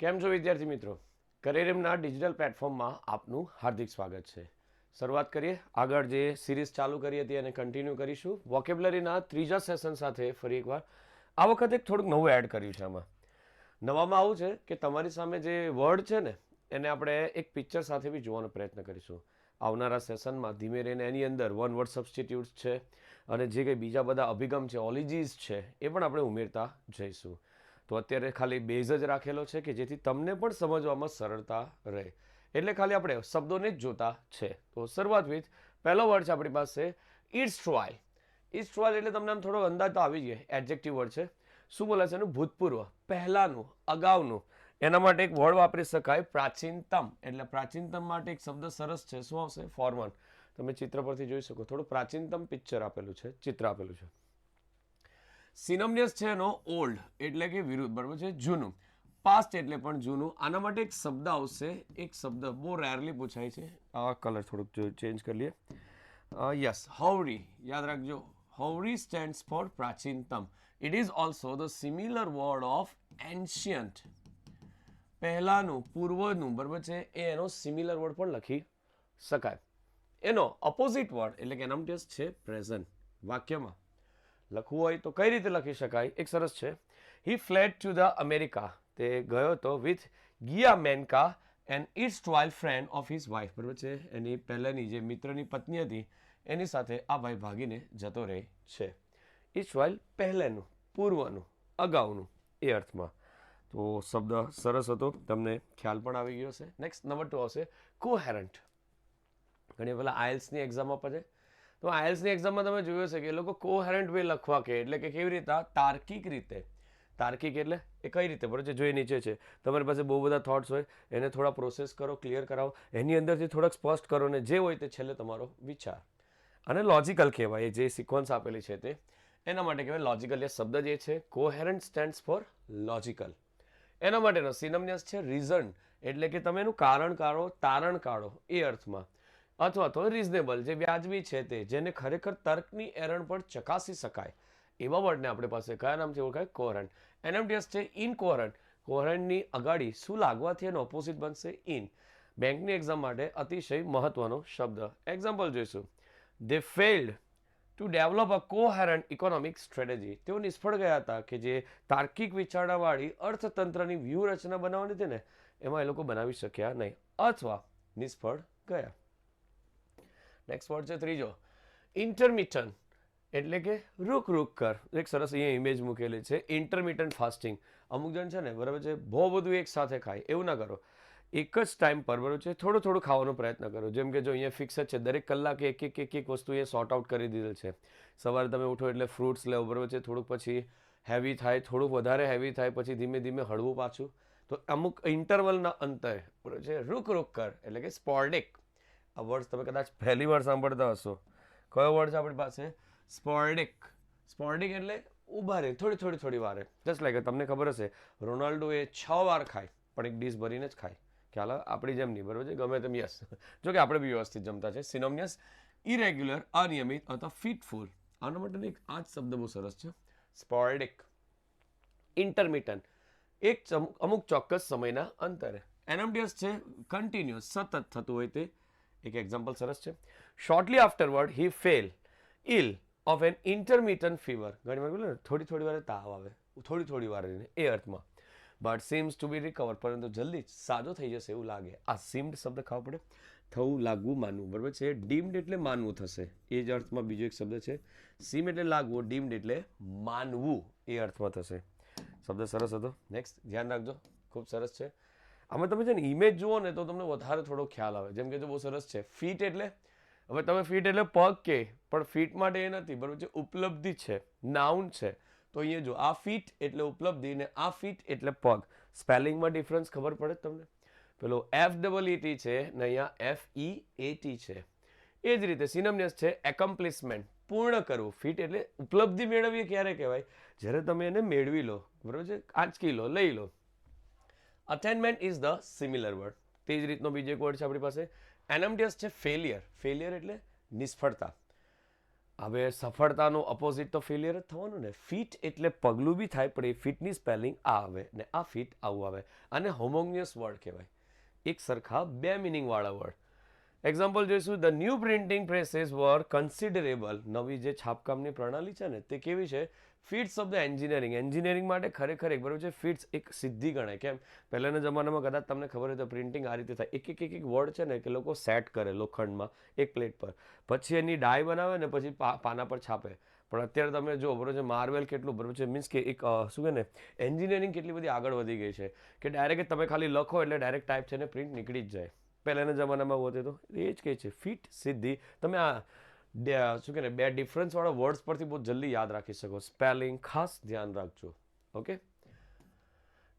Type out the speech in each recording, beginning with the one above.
કેમ છો વિદ્યાર્થી મિત્રો? કરિયરમના ડિજિટલ પ્લેટફોર્મમાં આપનું હાર્દિક સ્વાગત છે. શરૂઆત કરીએ. આગળ જે સિરીઝ ચાલુ કરી હતી અને કન્ટિન્યુ કરીશું. વોકેબ્યુલરીના ત્રીજા સેશન સાથે ફરી એકવાર આ વખતે થોડુંક નવું એડ કર્યું છે. આમાં નવામાં આવું છે કે તમારી સામે જે વર્ડ છે ને એને આપણે એક પિક્ચર સાથે બી જોવાનો પ્રયત્ન કરીશું. આવનારા સેશનમાં ધીમે રહીને એની અંદર વન વર્ડ સબસ્ટિટ્યુટ્સ છે અને જે કંઈ બીજા બધા અભિગમ છે, ઓલિજીસ છે, એ પણ આપણે ઉમેરતા જઈશું. તો અત્યારે ખાલી બેઝ જ રાખેલો છે કે જેથી તમને પણ સમજવામાં સરળતા રહે. એટલે ખાલી આપણે શબ્દોને જ જોતા છે. તો શરૂઆત વિથ પહેલો વર્ડ છે આપણી પાસે ઇટ્સટ્રોય. ઇટ્સટ્રોય એટલે તમને આમ થોડો અંદાજ તો આવી જાય. એડજેક્ટિવ વર્ડ છે. શું બોલે છે એનું? ભૂતપૂર્વ, પહેલાનું, અગાઉનું. એના માટે એક વર્ડ વાપરી શકાય પ્રાચીનતમ. એટલે પ્રાચીનતમ માટે એક શબ્દ સરસ છે. શું આવશે? ફોર્મન. તમે ચિત્ર પરથી જોઈ શકો. થોડું પ્રાચીનતમ પિક્ચર આપેલું છે, ચિત્ર આપેલું છે. સિનોનિયસ છે એનો ઓલ્ડ એટલે કે વિરુદ્ધ, બરાબર છે, જૂનું. પાસ્ટ એટલે પણ જૂનું. આના માટે એક શબ્દ આવશે. એક શબ્દ બહુ રેરલી પૂછાય છે. આ કલર થોડુંક ચેન્જ કરી લઈએ. યસ, હોવરી. યાદ રાખજો. હોવરી સ્ટેન્ડ્સ ફોર પ્રાચીનતમ. It is also the similar word of ancient. પહેલાનું, પૂર્વનું, બરાબર છે, એ એનો સિમિલર વર્ડ પણ લખી શકાય. એનો અપોઝિટ વર્ડ એટલે કે એનામટેસ છે પ્રેઝન્ટ. વાક્યમાં લખવું હોય તો કઈ રીતે લખી શકાય? એક સરસ છે. He fled to the America. તે ગયો તો વિથ ગિયા મેનકા એન્ડ ઇટ્સ ટ્વાઇલ ફ્રેન્ડ ઓફ હિઝ વાઇફ. બરાબર છે, એની પહેલાની જે મિત્રની પત્ની હતી એની સાથે આ ભાઈ ભાગીને જતો રહે છે. ઇટ્સ ટ્વાઇલ પહેલાનું, પૂર્વનું, અગાઉનું એ અર્થમાં. તો શબ્દ સરસ હતો, તમને ખ્યાલ પણ આવી ગયો છે. નેક્સ્ટ નંબર 2 આવશે કોહેરન્ટ. ઘણી પહેલાં આઇલ્સની એક્ઝામ આપે છે. તો આઇલ્સની એક્ઝામમાં તમે જોયું છે કે એ લોકો કોહેરન્ટ વે લખવા કે એટલે કે કેવી રીતે? તાર્કિક રીતે. તાર્કિક એટલે એ કઈ રીતે? બરાબર છે, જો એ નીચે છે, તમારી પાસે બહુ બધા થોટ્સ હોય, એને થોડા પ્રોસેસ કરો, ક્લિયર કરાવો, એની અંદરથી થોડાક સ્પષ્ટ કરો ને જે હોય તે છેલ્લે તમારો વિચાર. અને લોજિકલ કહેવાય. જે સિક્વન્સ આપેલી છે તે એના માટે કહેવાય લોજિકલ. એ શબ્દ જે છે કોહેરન્ટ સ્ટેન્ડ્સ ફોર લોજિકલ. એના માટેનો સિનોનિમસ છે રીઝન. એટલે કે તમે એનું કારણ કાઢો, તારણ કાઢો એ અર્થમાં. અથવા તો રિઝનેબલ, જે વ્યાજબી છે તે, જેને ખરેખર તર્કની એરણ પર ચકાસી શકાય એવા વર્ડને આપણી પાસે કયા નામથી ઓળખાય? કોહેરન્ટ. એનામટેસ છે ઇનકોહેરન્ટ. કોહેરન્ટની અગાડી શું લાગવાથી એનો ઓપોઝિટ બનશે? ઇન. બેંકની એક્ઝામ માટે અતિશય મહત્વનો શબ્દ. એક્ઝામ્પલ જોઈશું. They failed to develop a coherent economic strategy. તેઓ નિષ્ફળ ગયા હતા કે જે તાર્કિક વિચારણાવાળી અર્થતંત્રની વ્યૂહરચના બનાવવાની હતી ને એમાં એ લોકો બનાવી શક્યા નહીં અથવા નિષ્ફળ ગયા. નેક્સ્ટ વર્ડ છે ત્રીજો ઇન્ટરમિટન્ટ. એટલે કે રૂક રૂક કર. એક સરસ અહીંયા ઇમેજ મૂકેલી છે. Intermittent fasting. અમુક જણ છે ને, બરાબર છે, બહુ બધું એક સાથે ખાય. એવું ના કરો. એક જ ટાઈમ પર, બરાબર છે, થોડું થોડું ખાવાનો પ્રયત્ન કરો. જેમ કે જો અહીંયા ફિક્સ જ છે, દરેક કલાકે એક વસ્તુ એ સોર્ટ આઉટ કરી દીધેલ છે. સવારે તમે ઉઠો એટલે ફ્રૂટ્સ લેવો, બરાબર છે, થોડુંક પછી હેવી થાય, થોડુંક વધારે હેવી થાય, પછી ધીમે ધીમે હળવું પાછું. તો અમુક ઇન્ટરવલના અંતરે, બરાબર છે, રૂક રૂક કર એટલે કે સ્પોર્ડિક. આ વર્ડ તમે કદાચ પહેલી વાર સાંભળતા હશો. કયો વર્ડ છે આપણી પાસે? સ્પોર્ડિક. સ્પોર્ડિક એટલે ઊભા રહે, થોડી વારે. જસ્ટ લાઈક તમને ખબર હશે રોનાલ્ડો એ 6 વાર ખાય પણ એક ડીશ ભરીને જ ખાય. ખ્યાલ આવે? આપણી જેમ નહીં, બરાબર છે, ગમે તેમ. યસ, જો કે આપણે બી વ્યવસ્થિત જમતા છે. સિનોનિમસ ઇરેગ્યુલર, અનિયમિત અથવા ફિટફુલ. આના માટે એક આ જ શબ્દ બહુ સરસ છે, સ્પોર્ડિક. ઇન્ટરમિટન્ટ એક અમુક ચોક્કસ સમયના અંતરે. એનામટેસ છે કન્ટિન્યુઅસ, સતત થતું હોય તે. એક એક્ઝામ્પલ સરસ છે. Shortly afterward he fell ill of an intermittent fever. ઘણી વાર બોલે થોડી વારે તાવ આવે, થોડી વાર એ અર્થમાં. But seems to be recover. પરંતુ જલ્દી જ સાજો થઈ જશે એવું લાગે. આ સીમ્ડ શબ્દ ખાવા પડે. થવું, લાગવું, માનવું, બરાબર છે. ડીમ્ડ એટલે માનવું થશે એ જ અર્થમાં બીજો એક શબ્દ છે. સીમ એટલે લાગવું, ડીમ્ડ એટલે માનવું એ અર્થમાં થશે. શબ્દ સરસ હતો. નેક્સ્ટ ધ્યાન રાખજો, ખૂબ સરસ છે. આમાં તમે છે ને ઇમેજ જુઓ ને તો તમને વધારે થોડો ખ્યાલ આવે. જેમ કે જો બહુ સરસ છે ફીટ એટલે, હવે તમે ફીટ એટલે પગ કે, પણ ફીટ માટે એ નથી, બરાબર છે, ઉપલબ્ધિ છે, નાઉન છે. તો અહીંયા જો આ ફીટ એટલે ઉપલબ્ધિ ને આ ફીટ એટલે પગ. સ્પેલિંગમાં ડિફરન્સ ખબર પડે તમને? પેલો FEET છે ને અહીંયા FEAT છે. એ જ રીતે સિનોનિમસ છે એકોમ્પ્લિશમેન્ટ, પૂર્ણ કરવું. ફીટ એટલે ઉપલબ્ધિ મેળવીએ ક્યારે કહેવાય? જ્યારે તમે એને મેળવી લો, બરાબર છે, આંચકી લો, લઈ લો. અટેનમેન્ટ ઇઝ ધ સિમિલર વર્ડ. તે જ રીતનો બીજો એક વર્ડ છે આપણી પાસે. એનામટેસ છે ફેલિયર. ફેલિયર એટલે નિષ્ફળતા. હવે સફળતાનું ઓપોઝિટ તો ફેલિયર જ થવાનું ને. ફિટ એટલે પગલું બી થાય પણ એ ફિટની સ્પેલિંગ આ આવે ને આ ફિટ આવું આવે. અને હોમોનિયસ વર્ડ કહેવાય, એક સરખા બે મિનિંગવાળા વર્ડ. એક્ઝામ્પલ જોઈશું. ધ ન્યૂ પ્રિન્ટિંગ પ્રેસીસ વર કન્સિડરેબલ. નવી જે છાપકામની પ્રણાલી છે ને તે કેવી છે? Fits of the engineering. Engineering માટે ખરેખર એક બરાબર છે ફિટ્સ એક સિદ્ધિ ગણાય. કેમ? પહેલાંના જમાનામાં કદાચ તમને ખબર હોય તો પ્રિન્ટિંગ આ રીતે થાય. એક વર્ડ છે ને કે લોકો સેટ કરે લોખંડમાં એક પ્લેટ પર, પછી એની ડાય બનાવે ને પછી પાના પર છાપે. પણ અત્યારે તમે જો બરોબર છે માર્વેલ કેટલું બરોબર છે, મીન્સ કે એક શું કહે ને એન્જિનિયરિંગ કેટલી બધી આગળ વધી ગઈ છે કે ડાયરેક્ટ તમે ખાલી લખો એટલે ડાયરેક્ટ ટાઈપ છે ને પ્રિન્ટ નીકળી જ જાય. પહેલાંના જમાનામાં હોતે તો એ જ કહે છે ફિટ સિદ્ધિ. તમે આ શું કહે ને બે ડિફરન્સવાળા વર્ડ્સ પરથી બહુ જલ્દી યાદ રાખી શકો. સ્પેલિંગ ખાસ ધ્યાન રાખજો. ઓકે.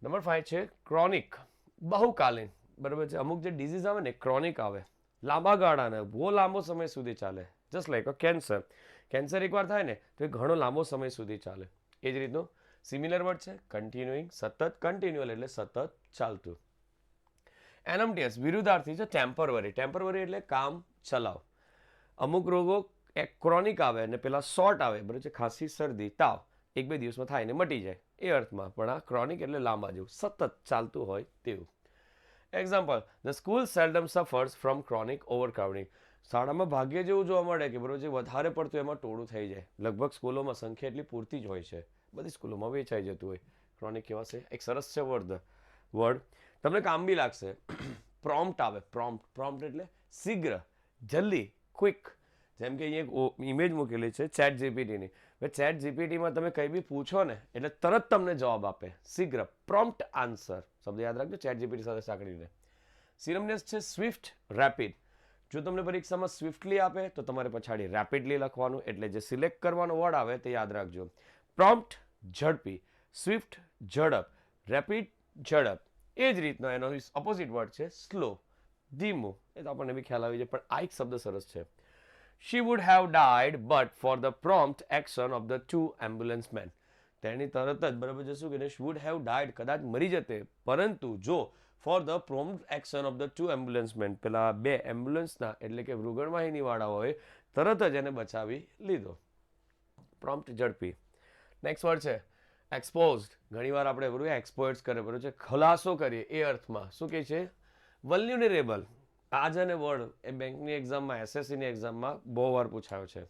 નંબર 5 છે ક્રોનિક, બહુકાલીન. બરાબર છે. અમુક જે ડિઝીઝ આવે ને ક્રોનિક આવે, લાંબા ગાળાના, બહુ લાંબો સમય સુધી ચાલે. જસ્ટ લાઈક અ કેન્સર. કેન્સર એકવાર થાય ને તો એ ઘણો લાંબો સમય સુધી ચાલે. એ જ રીતનું સિમિલર વર્ડ છે કન્ટિન્યુઇંગ, સતત. કન્ટિન્યુઅલ એટલે સતત ચાલતું. એનમટીએસ વિરુદ્ધાર્થી છે ટેમ્પરરી. ટેમ્પરરી એટલે કામ ચલાવ. અમુક રોગો ક્રોનિક આવે ને પેલા શોર્ટ આવે. બરાબર છે. ખાંસી, શરદી, તાવ 1-2 દિવસમાં થાય ને મટી જાય એ અર્થમાં. પણ આ ક્રોનિક એટલે લાંબા જેવું સતત ચાલતું હોય તેવું. Example. The school seldom suffers from chronic overcrowding. શાળામાં ભાગ્ય જેવું જોવા મળે કે બરોબર છે વધારે પડતું એમાં ટોળું થઈ જાય. લગભગ સ્કૂલોમાં સંખ્યા એટલી પૂરતી જ હોય છે, બધી સ્કૂલોમાં વેચાઈ જતું હોય. ક્રોનિક કેવા છે? એક સરસ છે વર્ડ તમને કામ બી લાગશે. પ્રોમ્પ્ટ આવે. પ્રોમ્પ્ટ એટલે શીઘ્ર, જલ્દી, ક્વિક. જેમ કે અહીંયા એક ઇમેજ મૂકેલી છે ચેટ જીપીટીની. ચેટ જીપીટીમાં તમે કંઈ બી પૂછો ને એટલે તરત તમને જવાબ આપે. શીઘ્ર, પ્રોમ્પ્ટ આન્સર. શબ્દ યાદ રાખજો ચેટ જીપીટી સાથે સાંકળીને. સિનોનિમ્સ છે સ્વિફ્ટ, રેપિડ. જો તમને પરીક્ષામાં સ્વિફ્ટલી આપે તો તમારે પછાડી રેપિડલી લખવાનું, એટલે જે સિલેક્ટ કરવાનો વર્ડ આવે તે યાદ રાખજો. પ્રોમ્પ્ટ ઝડપી, સ્વિફ્ટ ઝડપ, રેપિડ ઝડપ. એ જ રીતના એનો ઓપોઝિટ વર્ડ છે સ્લો, ધીમું. એ તો આપણને બી ખ્યાલ આવી જાય. પણ આ એક શબ્દ સરસ છે. She would have died but for the prompt action of the 2 ambulance men. તેની તરત જ બરાબર છે શું કે would have died કદાચ મરી જતે, પરંતુ જો for the prompt action of the 2 ambulance men પેલા બે એમ્બ્યુલન્સના એટલે કે વૃગણવાહિની વાળાઓએ તરત જ એને બચાવી લીધો. પ્રોમ્પ્ટ ઝડપી. નેક્સ્ટ વર્ડ છે એક્સપોઝડ. ઘણીવાર આપણે બરોબર એક્સપોઝ કરે બરોબર છે ખલાસો કરીએ એ અર્થમાં. શું કહે છે? વલ્યુનરેબલ. આ છે ને વર્ડ એ બેંકની એક્ઝામમાં, એસએસસીની એક્ઝામમાં બહુ વાર પૂછાયો છે.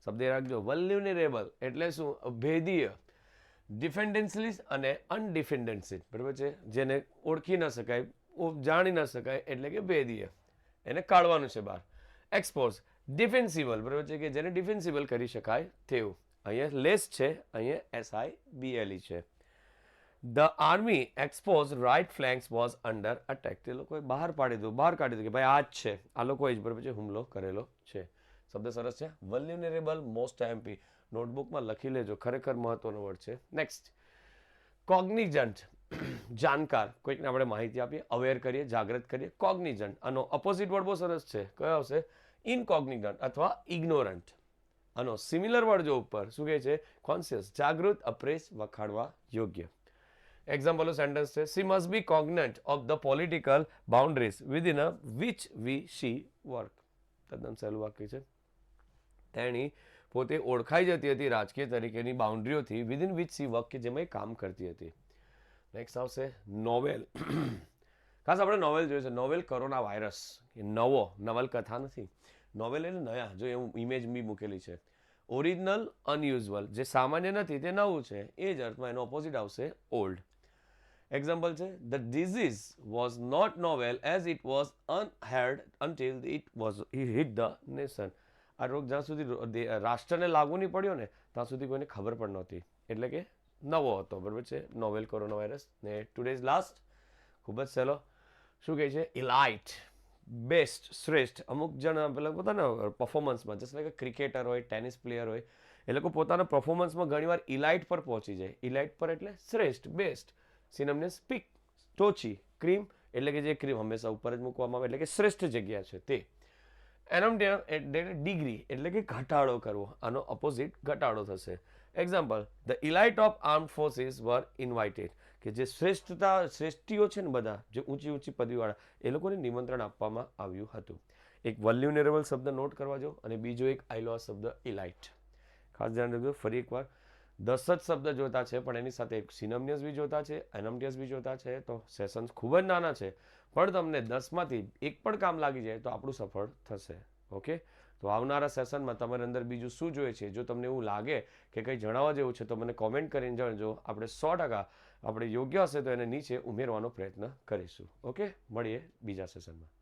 શબ્દ રાખજો. વલ્યુનરેબલ એટલે શું? અભેદીય. ડિફેન્ડન્સલીસ અને અનડિફેન્ડન્સીસ. બરાબર છે. જેને ઓળખી ન શકાય, જાણી ન શકાય એટલે કે ભેદીય. એને કાઢવાનું છે બહાર. એક્સપોઝ ડિફેન્સિબલ. બરાબર છે કે જેને ડિફેન્સિબલ કરી શકાય તેવું. અહીંયા લેસ છે, અહીંયા SIBLE છે. The army expose right flanks was under attack. તે લોકોએ બહાર કાઢી દીધું કે ભાઈ આ જ છે, આ લોકોએ જ બરાબર છે હુમલો કરેલો છે. શબ્દ સરસ છે. વલ્યુનરેબલ, મોસ્ટ MP. નોટબુકમાં લખી લેજો, ખરેખર મહત્વનો વર્ડ છે. નેક્સ્ટ કોગ્નિજન્ટ. જાણકાર. કોઈકને આપણે માહિતી આપીએ, અવેર કરીએ, જાગૃત કરીએ. કોગ્નિજન્ટ. આનો ઓપોઝિટ વર્ડ બહુ સરસ છે. કયો આવશે? ઇનકોગ્નિજન્ટ અથવા ઇગ્નોરન્ટ. આનો સિમિલર વર્ડ જો ઉપર શું કહે છે? કોન્શિયસ, જાગૃત, અપ્રેસ, વખાણવા યોગ્ય. એક્ઝામ્પલ સેન્ટેન્સ છે she must be cognizant of the political boundaries within which she work. તદ્દન સહેલું વાક્ય છે. તેણી પોતે ઓળખાઈ જતી હતી રાજકીય તરીકેની બાઉન્ડ્રીઓથી વિધિન વિચ શી વર્ક કે જેમાં એ કામ કરતી હતી. નેક્સ્ટ આવશે નોવેલ. ખાસ આપણે નોવેલ જોયું છે. Novel corona virus. નવો નવલકથા નથી. નોવેલ એટલે નયા. જો એવું ઇમેજ બી મૂકેલી છે. Original, unusual. જે સામાન્ય નથી તે નવું છે. એ જ અર્થમાં એનો ઓપોઝિટ આવશે ઓલ્ડ. એક્ઝામ્પલ છે the disease was not novel as it was unheard until it was hit the nation. આ રોગ જ્યાં સુધી રાષ્ટ્રને લાગુ નહીં પડ્યો ને ત્યાં સુધી કોઈને ખબર પણ નહોતી. એટલે કે નવો હતો. બરાબર છે નોવેલ કોરોના વાયરસ. ને ટુડેઝ લાસ્ટ ખૂબ જ સહેલો. શું કહે છે? ઇલાઇટ, બેસ્ટ, શ્રેષ્ઠ. અમુક જણ પેલા પોતાના પરફોર્મન્સમાં જસ્ટ લાઈક ક્રિકેટર હોય, ટેનિસ પ્લેયર હોય, એ લોકો પોતાના પરફોર્મન્સમાં ઘણીવાર ઇલાઇટ પર પહોંચી જાય. ઇલાઇટ પર એટલે શ્રેષ્ઠ, બેસ્ટ. સિનોનિમ્સ પીક, ટોચી, ક્રીમ એટલે કે જે ક્રીમ હંમેશા ઉપર જ મૂકવામાં આવે એટલે કે શ્રેષ્ઠ જગ્યા છે તે. એનોમડિયમ એટલે ડિગ્રી એટલે કે ઘટાડો કરવો. આનો ઓપોઝિટ ઘટાડો થશે. Example the elite of armed forces were invited. કે જે શ્રેષ્ઠીઓ છે ને બધા જે ઊંચી પદવીવાળા એ લોકોને નિમંત્રણ આપવામાં આવ્યું હતું. એક વલ્યુનરેબલ શબ્દ નોટ કરવા જો અને બીજો એક આઈ લો શબ્દ ઇલાઇટ. ખાસ ધ્યાન રાખજો. ફરી એકવાર 10 જ શબ્દ જોતા છે, પણ એની સાથે એક સિનોનિમ્સ બી જોતા છે, એનોનિમસ બી જોતા છે. તો સેશન્સ ખૂબ જ નાના છે, પણ તમને 10માંથી એક પણ કામ લાગી જાય તો આપણું સફળ થશે. ઓકે, તો આવનારા સેશનમાં તમારી અંદર બીજું શું જોઈએ છે, જો તમને એવું લાગે કે કંઈ જણાવવા જેવું છે તો મને કોમેન્ટ કરીને જણાવજો. આપણે 100% આપણે યોગ્ય હશે તો એને નીચે ઉમેરવાનો પ્રયત્ન કરીશું. ઓકે, મળીએ બીજા સેશનમાં.